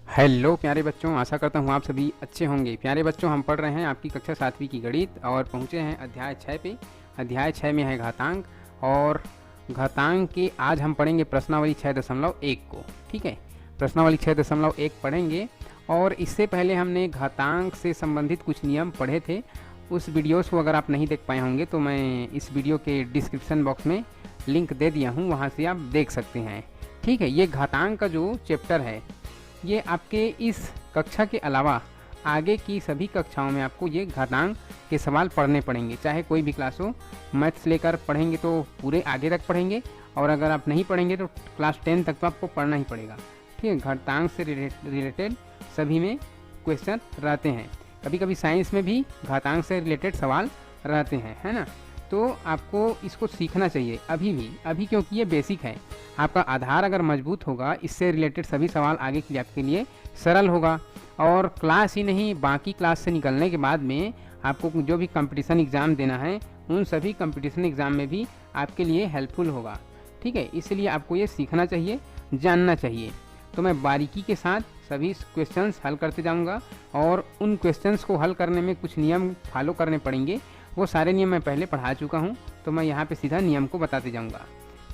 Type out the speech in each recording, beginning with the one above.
Hello प्यारे बच्चों, आशा करता हूँ आप सभी अच्छे होंगे। प्यारे बच्चों, हम पढ़ रहे हैं आपकी कक्षा 7वीं की गणित और पहुँचे हैं अध्याय 6 पे। अध्याय 6 में है घातांक, और घातांक के आज हम पढ़ेंगे प्रश्नावली 6.1 को। ठीक है, प्रश्नावली 6.1 पढ़ेंगे। और इससे पहले हमने घातांक से संबंधित कुछ नियम पढ़े थे। उस वीडियोस को अगर आप नहीं देख पाए होंगे तो मैं इस वीडियो के डिस्क्रिप्शन बॉक्स में लिंक दे दिया हूँ, वहाँ से आप देख सकते हैं। ठीक है, ये घातांक का जो चैप्टर है ये आपके इस कक्षा के अलावा आगे की सभी कक्षाओं में आपको ये घातांक के सवाल पढ़ने पड़ेंगे, चाहे कोई भी क्लास हो। मैथ्स लेकर पढ़ेंगे तो पूरे आगे तक पढ़ेंगे, और अगर आप नहीं पढ़ेंगे तो क्लास 10 तक तो आपको पढ़ना ही पड़ेगा। ठीक है, घातांक से रिलेटेड सभी में क्वेश्चन रहते हैं। कभी कभी साइंस में भी घातांक से रिलेटेड सवाल रहते हैं, है ना। तो आपको इसको सीखना चाहिए अभी क्योंकि ये बेसिक है। आपका आधार अगर मजबूत होगा, इससे रिलेटेड सभी सवाल आगे के लिए आपके लिए सरल होगा। और क्लास ही नहीं, बाकी क्लास से निकलने के बाद में आपको जो भी कंपटीशन एग्ज़ाम देना है, उन सभी कंपटीशन एग्ज़ाम में भी आपके लिए हेल्पफुल होगा। ठीक है, इसलिए आपको ये सीखना चाहिए, जानना चाहिए। तो मैं बारीकी के साथ सभी क्वेश्चंस हल करते जाऊंगा, और उन क्वेश्चंस को हल करने में कुछ नियम फॉलो करने पड़ेंगे। वो सारे नियम मैं पहले पढ़ा चुका हूँ, तो मैं यहाँ पे सीधा नियम को बताते जाऊँगा।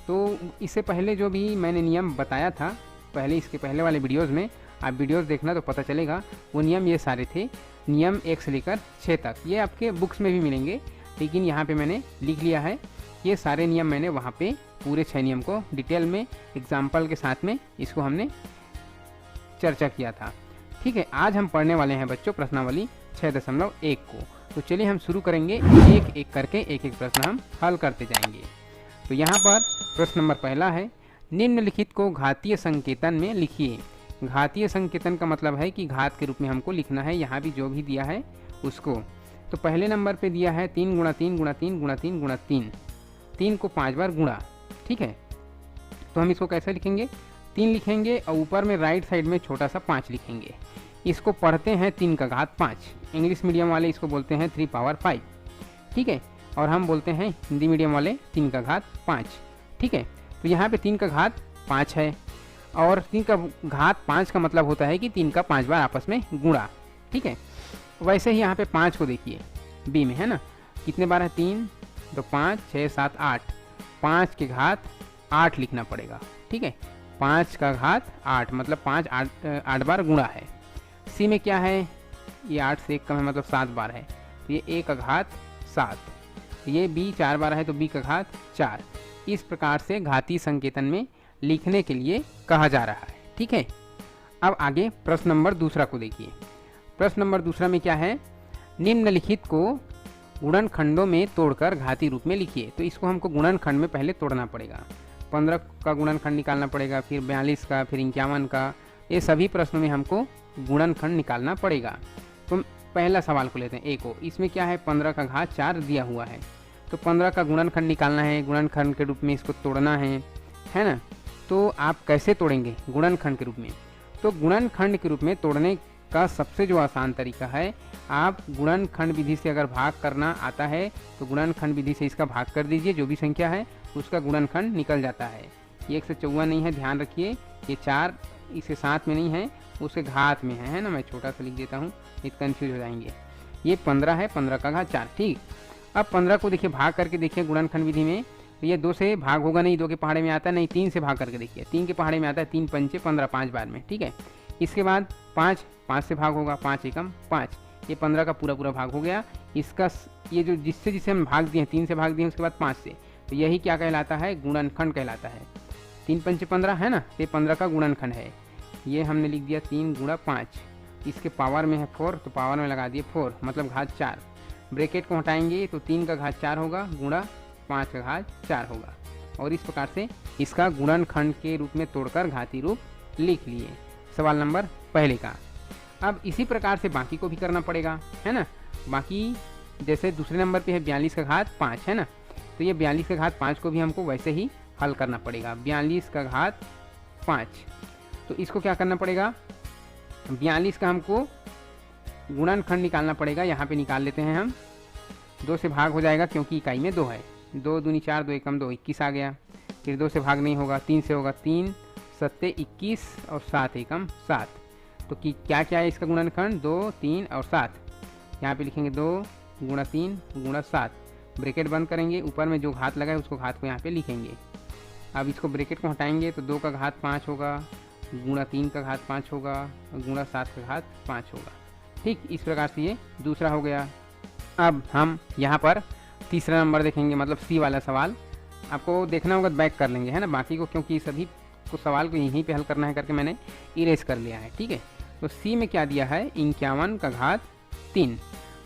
तो इससे पहले जो भी मैंने नियम बताया था इसके पहले वाले वीडियोज़ में, आप वीडियोज़ देखना तो पता चलेगा। वो नियम ये सारे थे, नियम 1 से लेकर 6 तक। ये आपके बुक्स में भी मिलेंगे, लेकिन यहाँ पे मैंने लिख लिया है। ये सारे नियम मैंने वहाँ पे पूरे 6 नियम को डिटेल में एग्जाम्पल के साथ में इसको हमने चर्चा किया था। ठीक है, आज हम पढ़ने वाले हैं बच्चों प्रश्नावली 6.1 को। तो चलिए हम शुरू करेंगे, एक एक करके एक एक प्रश्न हम हल करते जाएंगे। तो यहाँ पर प्रश्न नंबर पहला है, निम्नलिखित को घातीय संकेतन में लिखिए। घातीय संकेतन का मतलब है कि घात के रूप में हमको लिखना है, यहाँ भी जो भी दिया है उसको। तो पहले नंबर पे दिया है 3 × 3 × 3 × 3 × 3, 3 को 5 बार गुणा। ठीक है, तो हम इसको कैसे लिखेंगे, 3 लिखेंगे और ऊपर में राइट साइड में छोटा सा 5 लिखेंगे। इसको पढ़ते हैं 3 का घात 5। इंग्लिश मीडियम वाले इसको बोलते हैं 3 पावर 5। ठीक है, और हम बोलते हैं हिंदी मीडियम वाले 3 का घात 5। ठीक है, तो यहाँ पे 3 का घात 5 है, और 3 का घात 5 का मतलब होता है कि 3 का 5 बार आपस में गुणा। ठीक है, वैसे ही यहाँ पे 5 को देखिए बी में, है ना, कितने बार है 3, तो 5 6 7 8, 5 के घात 8 लिखना पड़ेगा। ठीक है, 5 का घात 8 मतलब 5 8 बार गुणा है। सी में क्या है, ये 8 से 1 कम है मतलब 7 बार है, तो ये ए का घात 7। ये बी 4 बार है तो बी का घात 4। इस प्रकार से घातीय संकेतन में लिखने के लिए कहा जा रहा है। ठीक है, अब आगे प्रश्न नंबर दूसरा को देखिए। प्रश्न नंबर दूसरा में क्या है, निम्नलिखित को गुणनखंडों में तोड़कर घातीय रूप में लिखिए। तो इसको हमको गुणनखंड में पहले तोड़ना पड़ेगा। 15 का गुणनखंड निकालना पड़ेगा, फिर 42 का, फिर 51 का। ये सभी प्रश्नों में हमको गुणनखंड निकालना पड़ेगा। तो पहला सवाल को लेते हैं ए को। इसमें क्या है, 15 का घात 4 दिया हुआ है, तो 15 का गुणनखंड निकालना है, गुणनखंड के रूप में इसको तोड़ना है ना। तो आप कैसे तोड़ेंगे गुणनखंड के रूप में, तो गुणनखंड के रूप में तोड़ने का सबसे जो आसान तरीका है, आप गुणनखंड विधि से अगर भाग करना आता है तो गुणनखंड विधि से इसका भाग कर दीजिए। जो भी संख्या है उसका गुणनखंड निकल जाता है। ये 154 नहीं है, ध्यान रखिए, ये 4 इसके साथ में नहीं है, उसके घात में है ना। मैं छोटा सा लिख देता हूँ, ये कन्फ्यूज हो जाएंगे। ये 15 है, 15 का घात 4। ठीक, अब 15 को देखिए भाग करके देखिए गुणनखंड विधि में, तो ये 2 से भाग होगा नहीं, 2 के पहाड़े में आता है नहीं, 3 से भाग करके देखिए, 3 के पहाड़े में आता है, 3 पंचे 15 5 बार में। ठीक है, इसके बाद 5 से भाग होगा, 5 एकम 5, ये 15 का पूरा भाग हो गया। इसका ये जो जिससे हम भाग दिए, 3 से भाग दिए, उसके बाद 5 से, तो यही क्या कहलाता है, गुणनखंड कहलाता है। 3 पंचे 15 है ना, ये 15 का गुणनखंड है। ये हमने लिख दिया 3 × 5, इसके पावर में है 4, तो पावर में लगा दिए 4 मतलब घात 4। ब्रैकेट को हटाएंगे तो 3 का घात 4 होगा गुणा 5 का घात 4 होगा, और इस प्रकार से इसका गुणनखंड के रूप में तोड़कर घातीय रूप लिख लिए। सवाल नंबर पहले का। अब इसी प्रकार से बाकी को भी करना पड़ेगा, है ना। बाकी जैसे दूसरे नंबर पे है 42 का घात 5, है ना, तो ये 42 का घात 5 को भी हमको वैसे ही हल करना पड़ेगा। 42 का घात 5, तो इसको क्या करना पड़ेगा, 42 का हमको गुणनखंड निकालना पड़ेगा। यहाँ पे निकाल लेते हैं हम, 2 से भाग हो जाएगा क्योंकि इकाई में 2 है, 2 दूनी 4, 2 एकम 2, 21 आ गया। फिर 2 से भाग नहीं होगा, 3 से होगा, 3 7 21 और 7 एकम 7, तो कि क्या क्या है इसका गुणनखंड, 2, 3 और 7। यहाँ पे लिखेंगे 2 गुणा 3 गुणा 7, ब्रैकेट बंद करेंगे, ऊपर में जो घात लगा है उसको घात को यहाँ पे लिखेंगे। अब इसको ब्रैकेट को हटाएंगे तो 2 का घात 5 होगा, गुणा 3 का घात 5 होगा, गुणा 7 का घात 5 होगा। ठीक, इस प्रकार से ये दूसरा हो गया। अब हम यहाँ पर तीसरा नंबर देखेंगे, मतलब सी वाला सवाल। आपको देखना होगा तो बैक कर लेंगे, है ना, बाकी को, क्योंकि सभी को सवाल को यहीं पे हल करना है करके मैंने इरेज कर लिया है। ठीक है, तो सी में क्या दिया है, 51 का घात 3।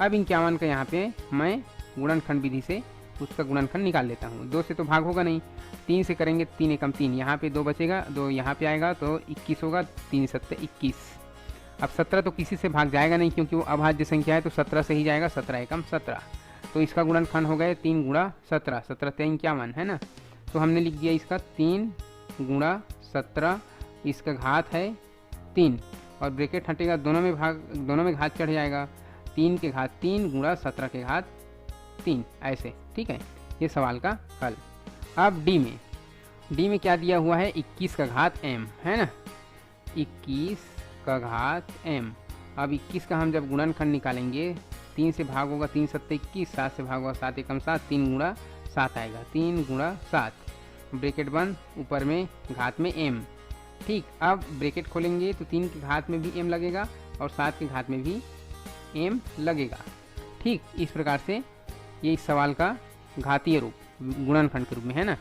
अब 51 का यहाँ पे मैं गुणनखंड विधि से उसका गुणनखंड निकाल लेता हूँ। 2 से तो भाग होगा नहीं, 3 से करेंगे, 3 एकम 3, यहाँ पे 2 बचेगा, 2 यहाँ पे आएगा तो 21 होगा, 3 सत्ते 21। अब 17 तो किसी से भाग जाएगा नहीं क्योंकि वो अभाज्य संख्या है, तो 17 से ही जाएगा, 17 एकम 17। तो इसका गुणनखंड हो गए 3 गुणा 17, 17 ते 51, है ना। तो हमने लिख दिया इसका 3 गुणा 17, इसका घात है 3 और ब्रैकेट हटेगा, दोनों में घात चढ़ जाएगा, 3 के घात 3 गुणा 17 के घात 3, ऐसे। ठीक है, ये सवाल का हल। अब डी में क्या दिया हुआ है, 21 का घात m, है ना, 21 का घात m। अब 21 का हम जब गुणनखंड निकालेंगे, 3 से भाग होगा, 3 सत्ते 21, 7 से भाग होगा, 7 एकम 7, 3 गुणा 7 आएगा, 3 गुणा 7, ब्रैकेट बंद, ऊपर में घात में m। ठीक, अब ब्रैकेट खोलेंगे तो 3 के घात में भी m लगेगा और 7 के घात में भी m लगेगा। ठीक, इस प्रकार से ये इस सवाल का घातीय रूप गुणनखंड के रूप में, है ना।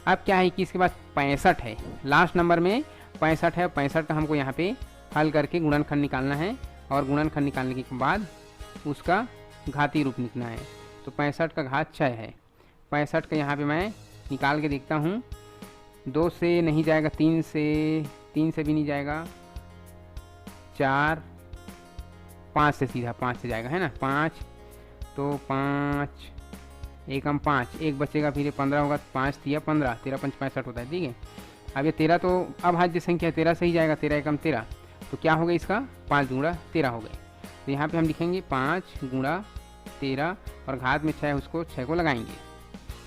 अब क्या है कि इसके बाद 65 है, लास्ट नंबर में 65 है। 65 का हमको यहाँ पे हल करके गुणनखंड निकालना है और गुणनखंड निकालने के बाद उसका घातीय रूप निकलना है। तो 65 का घात 6 है। 65 का यहाँ पे मैं निकाल के देखता हूँ, 2 से नहीं जाएगा, 3 से भी नहीं जाएगा, 4, 5 से सीधा 5 से जाएगा, है ना, 5, तो 5 एकम 5, 1 बचेगा, फिर ये 15 होगा, 5 तिया 15, 13 पंच 65 होता है। ठीक है, अब ये 13 तो अभाज्य संख्या, 13 से ही जाएगा, 13 एकम 13, तो क्या हो गया इसका 5 गुणा 13 हो गए। तो यहाँ पे हम लिखेंगे 5 गुणा 13 और घात में 6 है, उसको 6 को लगाएंगे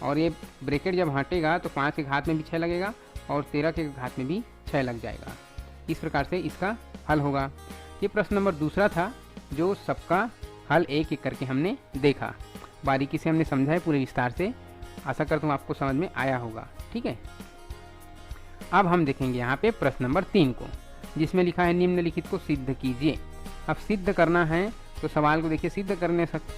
और ये ब्रैकेट जब हटेगा तो 5 के घात में भी 6 लगेगा और 13 के घात में भी 6 लग जाएगा। इस प्रकार से इसका हल होगा। ये प्रश्न नंबर दूसरा था, जो सबका हल एक एक करके हमने देखा, बारीकी से हमने समझा है पूरे विस्तार से। आशा करता हूँ आपको समझ में आया होगा। ठीक है, अब हम देखेंगे यहाँ पे प्रश्न नंबर 3 को, जिसमें लिखा है निम्नलिखित को सिद्ध कीजिए। अब सिद्ध करना है तो सवाल को देखिए, सिद्ध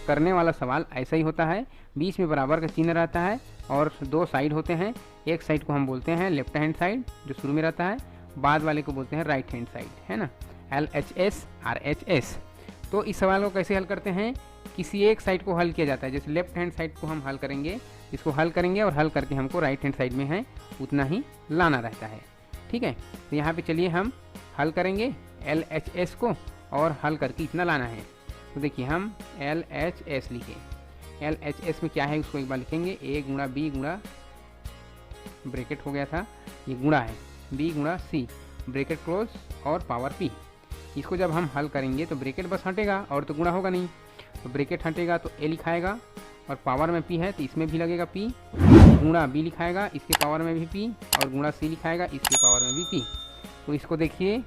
करने वाला सवाल ऐसा ही होता है, बीच में बराबर का चिन्ह रहता है और 2 साइड होते हैं। एक साइड को हम बोलते हैं लेफ्ट हैंड साइड, जो शुरू में रहता है, बाद वाले को बोलते हैं राइट हैंड साइड, है ना, LHS RHS। तो इस सवाल को कैसे हल करते हैं, किसी एक साइड को हल किया जाता है, जैसे लेफ्ट हैंड साइड को हम हल करेंगे, इसको हल करेंगे और हल करके हमको राइट हैंड साइड में है उतना ही लाना रहता है। ठीक है, तो यहाँ पे चलिए हम हल करेंगे LHS को और हल करके इतना लाना है। तो देखिए हम LHS लिखे, LHS में क्या है उसको एक बार लिखेंगे, A गुणा B गुणा, ब्रैकेट हो गया था, ये गुणा है, B गुणा C, ब्रैकेट क्लोज और पावर P। इसको जब हम हल करेंगे तो ब्रैकेट बस हटेगा और तो गुणा होगा नहीं, तो ब्रैकेट हटेगा तो A लिखाएगा और पावर में P है तो इसमें भी लगेगा P, गुणा B लिखाएगा, इसके पावर में भी P, और गुणा C लिखाएगा, इसके पावर में भी P। तो इसको देखिए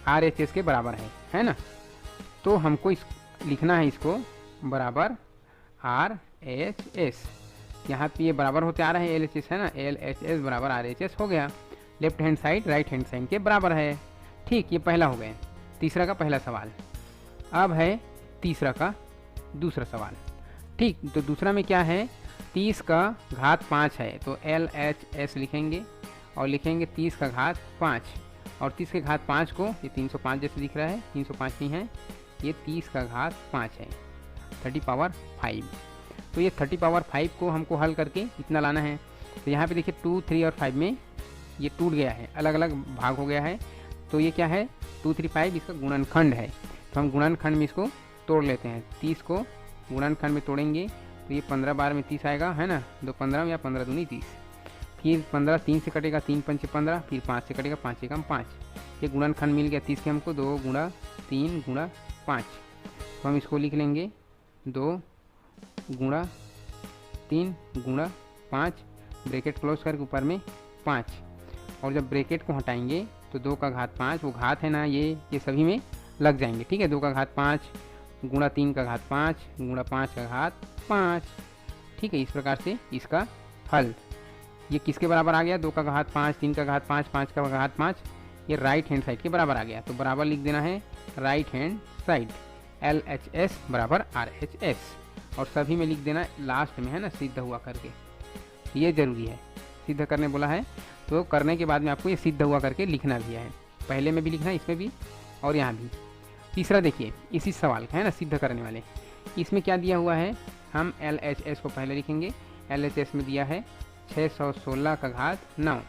RHS के बराबर है ना, तो हमको इस लिखना है इसको बराबर RHS। यहाँ पे ये बराबर होते आ रहा है LHS, है ना, LHS बराबर RHS हो गया, left hand side right hand side के बराबर है। ठीक, ये पहला हो गया, तीसरा का पहला सवाल। अब है तीसरा का दूसरा सवाल। ठीक, तो दूसरा में क्या है, 30 का घात 5 है, तो LHS लिखेंगे और लिखेंगे 30 का घात 5, और 30 के घात 5 को, ये 305 जैसे दिख रहा है, 305 नहीं है, ये 30 का घात 5 है, 30 पावर 5। तो ये 30 पावर 5 को हमको हल करके इतना लाना है। तो यहाँ पे देखिए 2, 3 और 5 में ये टूट गया है, अलग अलग भाग हो गया है, तो ये क्या है 2, 3, 5 इसका गुणनखंड है। तो हम गुणनखंड में इसको तोड़ लेते हैं, 30 को गुणनखंड में तोड़ेंगे तो ये 15 बार में 30 आएगा, है ना, 2 15 या 15 दूनी 30, फिर 15 3 से कटेगा, 3 पंचे 15, फिर 5 से कटेगा, 5 एकम 5। ये गुणनखंड मिल गया 30 के हमको, 2 गुणा 3 गुणा 5। तो हम इसको लिख लेंगे 2 गुणा 3 गुणा 5, ब्रैकेट क्लोज करके ऊपर में 5, और जब ब्रैकेट को हटाएंगे तो 2 का घात 5, वो घात है ना, ये सभी में लग जाएंगे। ठीक है, 2 का घात 5 गुणा 3 का घात 5 गुणा 5 का घात 5। ठीक है, इस प्रकार से इसका हल ये किसके बराबर आ गया, 2 का घात 5 3 का घात 5 5 का घात 5, ये राइट हैंड साइड के बराबर आ गया। तो बराबर लिख देना है राइट हैंड साइड, LHS बराबर RHS, और सभी में लिख देना लास्ट में है ना सिद्ध हुआ करके, ये जरूरी है। सिद्ध करने बोला है तो करने के बाद में आपको ये सिद्ध हुआ करके लिखना भी है, पहले में भी लिखना है, इसमें भी और यहाँ भी। तीसरा देखिए इसी सवाल का है ना सिद्ध करने वाले, इसमें क्या दिया हुआ है, हम LHS को पहले लिखेंगे। LHS में दिया है 616 का घात 9।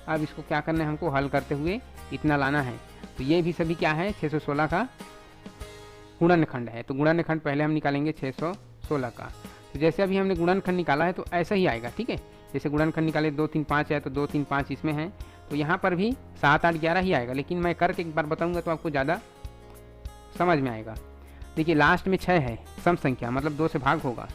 अब इसको क्या करना है, हमको हल करते हुए इतना लाना है। तो ये भी सभी क्या है, 616 का गुणनखंड है। तो गुणनखंड पहले हम निकालेंगे 616 का। तो जैसे अभी हमने गुणनखंड निकाला है तो ऐसा ही आएगा। ठीक है, जैसे गुणनखंड निकाले 2 3 5 है तो 2 3 5 इसमें है, तो यहाँ पर भी 7 8 11 ही आएगा, लेकिन मैं करके एक बार बताऊंगा तो आपको ज़्यादा समझ में आएगा। देखिए लास्ट में 6 है, सम संख्या मतलब 2 से भाग होगा,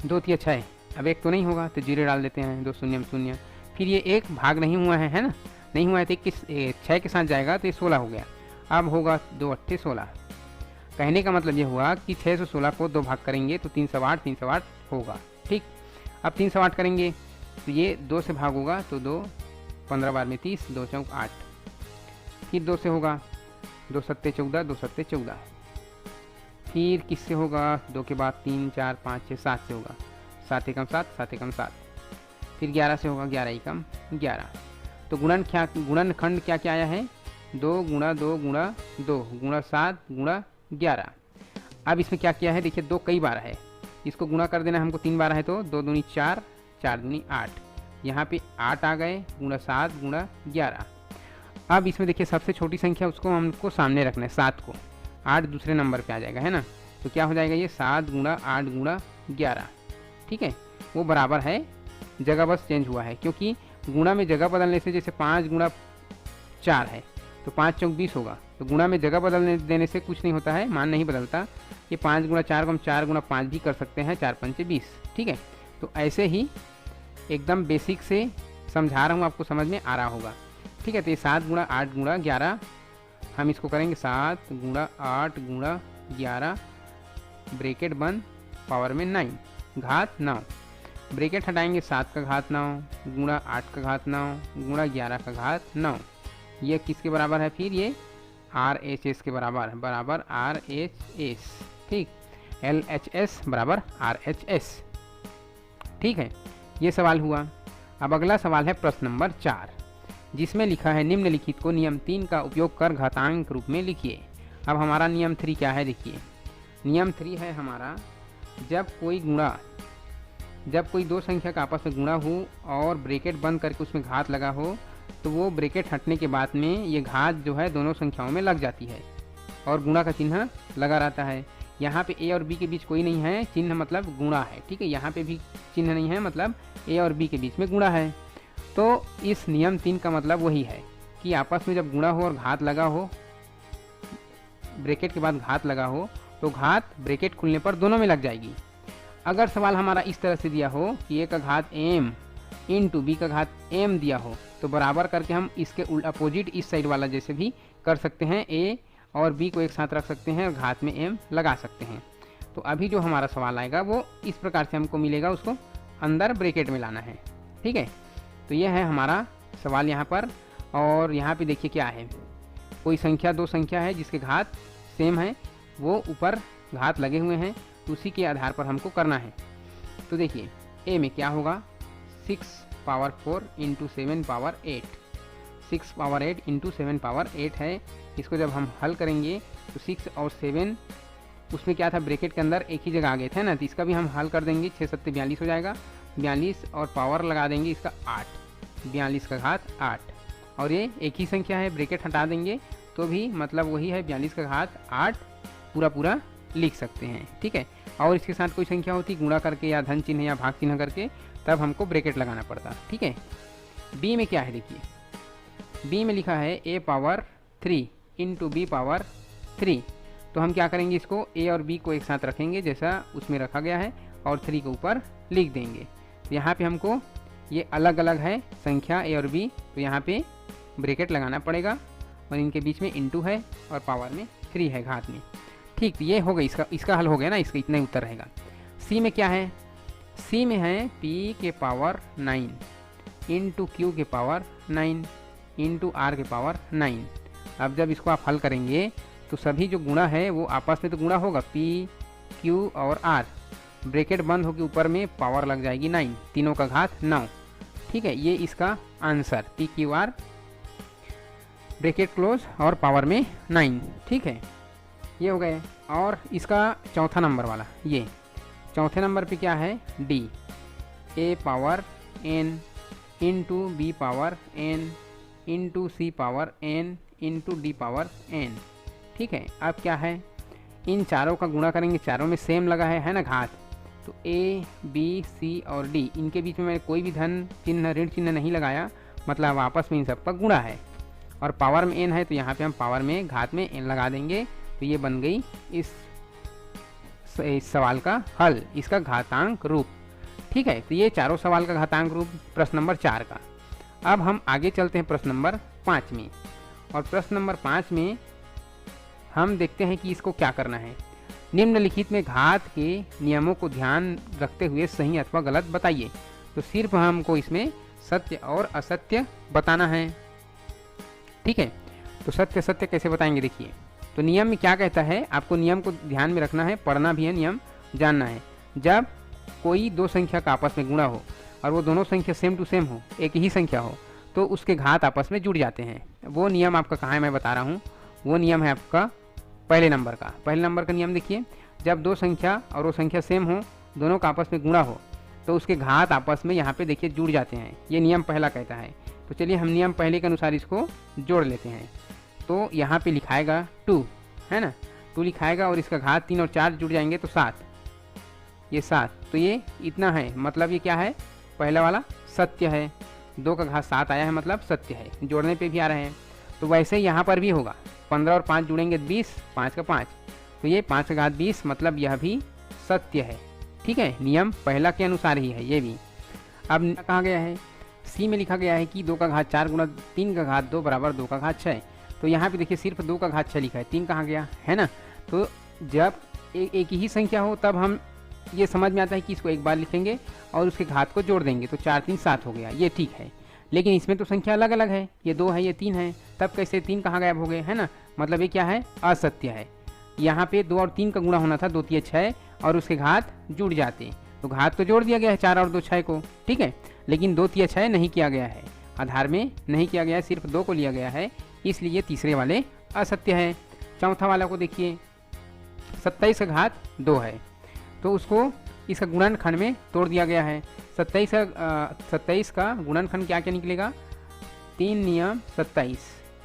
2 3 6, अब 1 तो नहीं होगा तो 0 डाल देते हैं, 2 0 0। फिर ये 1 भाग नहीं हुआ है ना, नहीं हुआ है तो 6 के साथ जाएगा तो ये 16 हो गया। अब होगा 2 8 16। कहने का मतलब ये हुआ कि 616 को 2 भाग करेंगे तो 308 308 होगा। ठीक, अब 308 करेंगे तो ये 2 से भाग होगा तो 2 15 बार में 30, 2 चौक 8, फिर 2 से होगा 2 सत्ते 14, 2 सत्ते 14, फिर किससे होगा, 2 के बाद 3 4 5 6 7 से होगा, 7 एकम 7 7 एकम 7, फिर 11 से होगा 11 एकम 11। तो गुणनखंड क्या क्या आया है, 2 गुणा 2 गुणा 2 गुणा 7 गुणा 11। अब इसमें क्या किया है, देखिए 2 कई बार है, इसको गुणा कर देना हमको 3 बार है तो 2 दूनी 4 4 दूनी 8, यहाँ पे 8 आ गए गुणा 7 गुणा 11। अब इसमें देखिए सबसे छोटी संख्या उसको हमको सामने रखना है, 7 को, 8 दूसरे नंबर पे आ जाएगा है ना, तो क्या हो जाएगा ये 7 गुणा 8 गुणा 11। ठीक है, वो बराबर है, जगह बस चेंज हुआ है, क्योंकि गुणा में जगह बदलने से जैसे 5 गुणा 4 है तो 5 चौक 20 होगा, तो गुणा में जगह बदलने देने से कुछ नहीं होता है, मान नहीं बदलता। ये 5 गुणा 4 को हम 4 गुणा 5 भी कर सकते हैं, 4 पंचे 20। ठीक है, तो ऐसे ही एकदम बेसिक से समझा रहा हूँ, आपको समझ में आ रहा होगा। ठीक है, तो ये 7 गुणा 8 गुणा 11, हम इसको करेंगे 7 गुणा 8 गुणा 11 ब्रैकेट बंद पावर में 9 घात 9, ब्रैकेट हटाएंगे 7 का घात 9 गुणा 8 का घात 9 गुणा 11 का घात 9। ये किसके बराबर है, फिर ये RHS के बराबर है, बराबर RHS। ठीक, LHS बराबर RHS। ठीक है, ये सवाल हुआ। अब अगला सवाल है प्रश्न नंबर 4, जिसमें लिखा है निम्नलिखित को नियम 3 का उपयोग कर घातांक रूप में लिखिए। अब हमारा नियम 3 क्या है, देखिए नियम 3 है हमारा, जब कोई 2 संख्या का आपस में गुणा हो और ब्रैकेट बंद करके उसमें घात लगा हो तो वो ब्रैकेट हटने के बाद में ये घात जो है दोनों संख्याओं में लग जाती है और गुणा का चिन्ह लगा रहता है। यहाँ पे a और b के बीच कोई नहीं है, चिन्ह मतलब गुणा है। ठीक है, यहाँ पे भी चिन्ह नहीं है, मतलब a और b के बीच में गुणा है। तो इस नियम 3 का मतलब वही है कि आपस में जब गुणा हो और घात लगा हो, ब्रैकेट के बाद घात लगा हो, तो घात ब्रैकेट खुलने पर दोनों में लग जाएगी। अगर सवाल हमारा इस तरह से दिया हो कि a का घात m इंटू b का घात m दिया हो, तो बराबर करके हम इसके अपोजिट इस साइड वाला जैसे भी कर सकते हैं, a और b को एक साथ रख सकते हैं और घात में m लगा सकते हैं। तो अभी जो हमारा सवाल आएगा वो इस प्रकार से हमको मिलेगा, उसको अंदर ब्रैकेट में लाना है। ठीक है, तो ये है हमारा सवाल यहाँ पर। और यहाँ पे देखिए क्या है, कोई संख्या 2 संख्या है जिसके घात सेम है, वो ऊपर घात लगे हुए हैं, तो उसी के आधार पर हमको करना है। तो देखिए a में क्या होगा, 6 power 4 into 7 power 8, 6 power 8 into 7 power 8 है। इसको जब हम हल करेंगे तो 6 और 7 उसमें क्या था, ब्रैकेट के अंदर एक ही जगह आ गए थे ना, तो इसका भी हम हल कर देंगे, 6 7 42 हो जाएगा, 42 और पावर लगा देंगे इसका 8, 42 का घात 8, और ये एक ही संख्या है, ब्रैकेट हटा देंगे तो भी मतलब वही है, 42 का घात 8 पूरा लिख सकते हैं। ठीक है, और इसके साथ कोई संख्या होती गुणा करके या धन चिन्ह या भाग चिन्ह करके, तब हमको ब्रैकेट लगाना पड़ता। ठीक है, बी में क्या है, देखिए बी में लिखा है a power 3 into B power 3। तो हम क्या करेंगे, इसको a और b को एक साथ रखेंगे जैसा उसमें रखा गया है और 3 के ऊपर लिख देंगे। तो यहाँ पे हमको ये अलग अलग है संख्या a और b, तो यहाँ पे ब्रैकेट लगाना पड़ेगा और इनके बीच में इंटू है और पावर में 3 है घात में। ठीक, ये हो गई, इसका हल हो गया ना, इसका इतना ही उत्तर रहेगा। सी में क्या है, सी में है p के पावर 9 इंटू क्यू के पावर 9 इंटू आर के पावर 9। अब जब इसको आप हल करेंगे तो सभी जो गुणा है वो आपस में तो गुणा होगा, p q और r, ब्रैकेट बंद होकर ऊपर में पावर लग जाएगी 9, तीनों का घात 9। ठीक है, ये इसका answer p q r bracket close और पावर में 9। ठीक है, ये हो गए। और इसका चौथा नंबर वाला, ये चौथे नंबर पे क्या है, d a power n into B power n into C power n into D power n। ठीक है, अब क्या है, इन चारों का गुणा करेंगे, चारों में सेम लगा है ना घात, तो a b c और d, इनके बीच में मैंने कोई भी धन चिन्ह ऋण चिन्ह नहीं लगाया, मतलब आपस में इन सब का गुणा है। और पावर में n है तो यहाँ पे हम पावर में घात में n लगा देंगे, तो ये बन गई इस सवाल का हल, इसका घातांक रूप। ठीक है, तो ये चारों सवाल का घातांक रूप प्रश्न नंबर 4 का। अब हम आगे चलते हैं प्रश्न नंबर 5 में, और प्रश्न नंबर 5 में हम देखते हैं कि इसको क्या करना है। निम्नलिखित में घात के नियमों को ध्यान रखते हुए सही अथवा गलत बताइए। तो सिर्फ हमको इसमें सत्य और असत्य बताना है। ठीक है, तो सत्य सत्य कैसे बताएंगे, देखिए। तो नियम में क्या कहता है, आपको नियम को ध्यान में रखना है, पढ़ना भी है, नियम जानना है। जब कोई दो संख्या का आपस में गुणा हो और वो दोनों संख्या सेम टू सेम हो, एक ही संख्या हो, तो उसके घात आपस में जुड़ जाते हैं। वो नियम आपका कहाँ है, मैं बता रहा हूँ। वो नियम है आपका पहले नंबर का। पहले नंबर का नियम देखिए, जब दो संख्या और वो संख्या सेम हो, दोनों का आपस में गुणा हो, तो उसके घात आपस में यहाँ पे देखिए जुड़ जाते हैं। ये नियम पहला कहता है। तो चलिए हम नियम पहले के अनुसार इसको जोड़ लेते हैं। तो यहाँ पे लिखाएगा 2, है ना, 2 लिखाएगा और इसका घात 3 और 4 जुड़ जाएंगे तो 7, ये 7। तो ये इतना है, मतलब ये क्या है, पहला वाला सत्य है। 2 का घात 7 आया है, मतलब सत्य है, जोड़ने पे भी आ रहे हैं। तो वैसे यहाँ पर भी होगा, 15 और 5 जुड़ेंगे 20, 5 का 5, तो ये 5 का घात 20, मतलब यह भी सत्य है। ठीक है, नियम पहला के अनुसार ही है ये भी। अब कहा गया है, सी में लिखा गया है कि 2 का घात 4 गुणा 3 का घात 2 बराबर 2 का घात 6। तो यहाँ पे देखिए सिर्फ 2 का घात 6 लिखा है, 3 कहाँ गया, है ना। तो जब एक ही संख्या हो तब हम ये समझ में आता है कि इसको एक बार लिखेंगे और उसके घात को जोड़ देंगे, तो 4 3 7 हो गया, ये ठीक है। लेकिन इसमें तो संख्या अलग अलग है, ये 2 है, ये 3 है, तब कैसे 3 कहाँ गायब हो गए, है ना। मतलब ये क्या है, असत्य है। यहाँ पे 2 और 3 का गुणा होना था, 2 3 6, और उसके घात जुड़ जाते, तो घात को जोड़ दिया गया है 4 और 2 6 को। ठीक है, लेकिन 2 3 6 नहीं किया गया है, आधार में नहीं किया गया है, सिर्फ 2 को लिया गया है, इसलिए तीसरे वाले असत्य है। चौथा वाला को देखिए, 27 का घात 2 है, तो उसको इसका गुणनखंड में तोड़ दिया गया है। 27 का गुणनखंड क्या क्या निकलेगा, 3 नियम 27,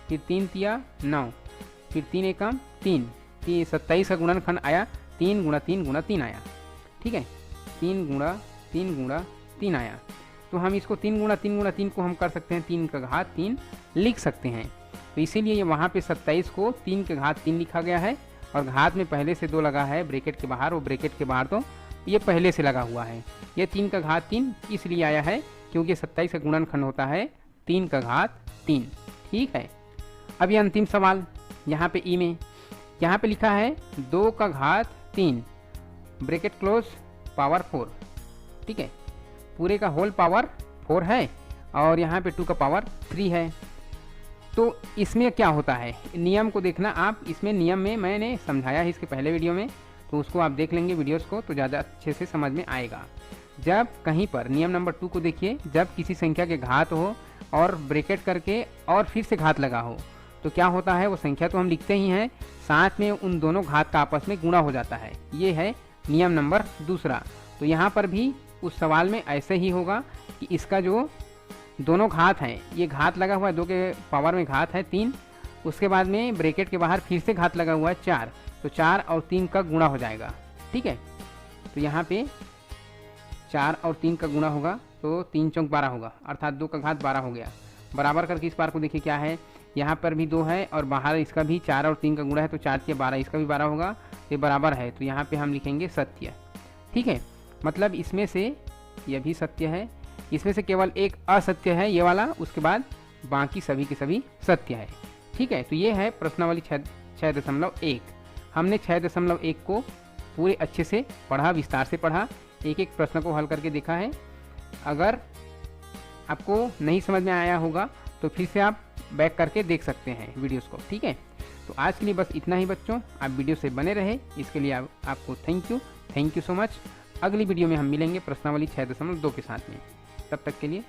फिर 3 तिया 9, फिर 3 एकम 3, 27 का गुणनखंड आया 3 गुणा 3 गुणा 3 आया। ठीक है, 3 गुणा 3 गुणा 3 आया। तो हम इसको 3 गुणा 3 गुणा 3 को हम कर सकते हैं 3 का घात 3 लिख सकते हैं। तो इसीलिए ये वहाँ पे 27 को 3 के घात 3 लिखा गया है, और घात में पहले से 2 लगा है ब्रैकेट के बाहर, वो ब्रैकेट के बाहर तो ये पहले से लगा हुआ है। ये 3 का घात 3 इसलिए आया है क्योंकि 27 का गुणनखंड होता है 3 का घात 3। ठीक है, अब ये अंतिम सवाल यहाँ पे ई में, यहाँ पे लिखा है 2 का घात 3 ब्रैकेट क्लोज पावर 4। ठीक है, पूरे का होल पावर 4 है, और यहाँ पे 2 का पावर 3 है। तो इसमें क्या होता है, नियम को देखना आप। इसमें नियम में मैंने समझाया है इसके पहले वीडियो में, तो उसको आप देख लेंगे वीडियोस को, तो ज़्यादा अच्छे से समझ में आएगा। जब कहीं पर नियम नंबर 2 को देखिए, जब किसी संख्या के घात हो और ब्रैकेट करके और फिर से घात लगा हो, तो क्या होता है, वो संख्या तो हम लिखते ही हैं, साथ में उन दोनों घात का आपस में गुणा हो जाता है। ये है नियम नंबर 2। तो यहाँ पर भी उस सवाल में ऐसे ही होगा कि इसका जो दोनों घात हैं, ये घात लगा हुआ है, 2 के पावर में घात है 3, उसके बाद में ब्रैकेट के बाहर फिर से घात लगा हुआ है 4, तो 4 और 3 का गुणा हो जाएगा। ठीक है, तो यहाँ पे 4 और 3 का गुणा होगा, तो 3 चौक 12 होगा, अर्थात 2 का घात 12 हो गया। बराबर करके इस बार को देखिए क्या है, यहाँ पर भी 2 है और बाहर इसका भी 4 और 3 का गुणा है, तो 4 से 12, इसका भी 12 होगा, ये बराबर है, तो यहाँ पे हम लिखेंगे सत्य। ठीक है, मतलब इसमें से यह भी सत्य है, इसमें से केवल एक असत्य है ये वाला, उसके बाद बाकी सभी के सभी सत्य है। ठीक है, तो ये है प्रश्नावली 6.1। हमने 6.1 को पूरे अच्छे से पढ़ा, विस्तार से पढ़ा, एक एक प्रश्न को हल करके देखा है। अगर आपको नहीं समझ में आया होगा तो फिर से आप बैक करके देख सकते हैं वीडियोस को। ठीक है, तो आज के लिए बस इतना ही बच्चों। आप वीडियो से बने रहे, इसके लिए आपको थैंक यू सो मच। अगली वीडियो में हम मिलेंगे प्रश्नावली 6.2 के साथ में। तब तक के लिए